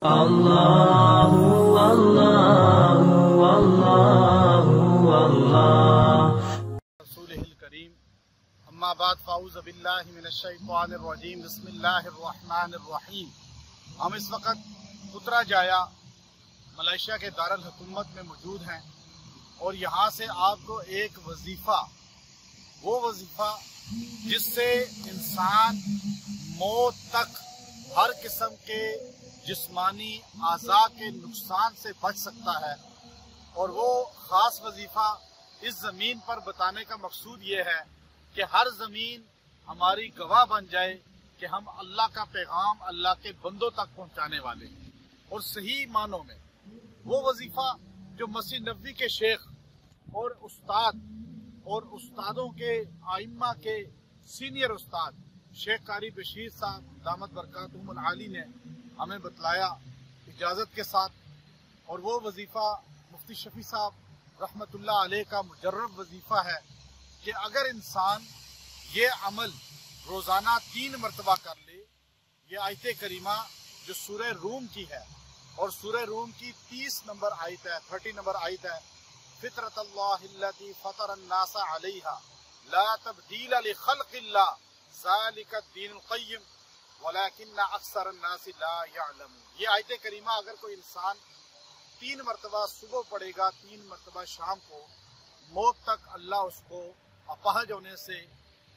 اللہ اللہ اللہ اللہ رسولہ الکریم اما بعد فاعوذ باللہ من الشیطان الرجیم بسم اللہ الرحمن الرحیم۔ ہم اس وقت پترا جایا ملائیشیا کے دارالحکومت میں موجود ہیں اور یہاں سے آپ کو ایک وظیفہ، وہ وظیفہ جس سے انسان موت تک ہر قسم کے جسمانی اعضاء کے نقصان سے بچ سکتا ہے، اور وہ خاص وظیفہ اس زمین پر بتانے کا مقصود یہ ہے کہ ہر زمین ہماری گواہ بن جائے کہ ہم اللہ کا پیغام اللہ کے بندوں تک پہنچانے والے ہیں۔ اور صحیح معنوں میں وہ وظیفہ جو مسجد نبوی کے شیخ اور استاد اور استادوں کے ائمہ کے سینئر استاد شیخ قاری بشیر صاحب دامت برکاتہم العالی نے ہمیں بتلایا اجازت کے ساتھ، اور وہ وظیفہ مفتی شفیع صاحب رحمت اللہ علیہ کا مجرب وظیفہ ہے کہ اگر انسان یہ عمل روزانہ 3 مرتبہ کر لے، یہ آیت کریمہ جو سورہ روم کی ہے اور سورہ روم کی 30 نمبر آیت ہے، 30 نمبر آیت ہے، فطرت اللہ التی فطر الناس علیہا لا تبدیل لخلق اللہ ذالک الدین القیم ولیکن اکثر الناس لا یعلمون۔ یہ آیت کریمہ اگر کوئی انسان 3 مرتبہ صبح پڑھے گا، 3 مرتبہ شام کو، موت تک اللہ اس کو اپاہج ہونے سے،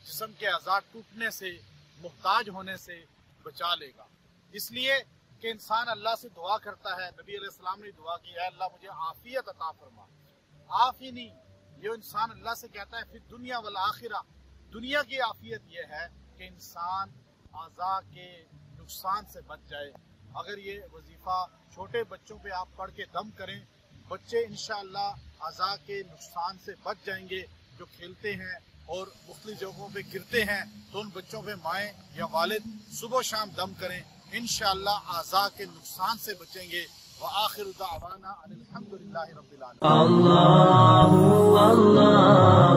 جسم کے اعضاء ٹوٹنے سے، محتاج ہونے سے بچا لے گا۔ اس لیے کہ انسان اللہ سے دعا کرتا ہے، نبی علیہ السلام نے دعا کی، اے اللہ مجھے عافیت عطا فرما۔ عافی نہیں، یہ انسان اللہ سے کہتا ہے فی الدنیا والآخرہ، دنیا کی عافیت یہ ہے کہ انسان اعضاء کے نقصان سے بچ جائے۔ اگر یہ وظیفہ چھوٹے بچوں پہ آپ پڑھ کے دم کریں، بچے انشاءاللہ اعضاء کے نقصان سے بچ جائیں گے۔ جو کھیلتے ہیں اور مختلف جگہوں پہ گرتے ہیں تو ان بچوں پہ مائیں یا والد صبح و شام دم کریں، انشاءاللہ اعضاء کے نقصان سے بچیں گے۔ وآخر دعوانا ان الحمدللہ رب العالمین۔ اللہ اللہ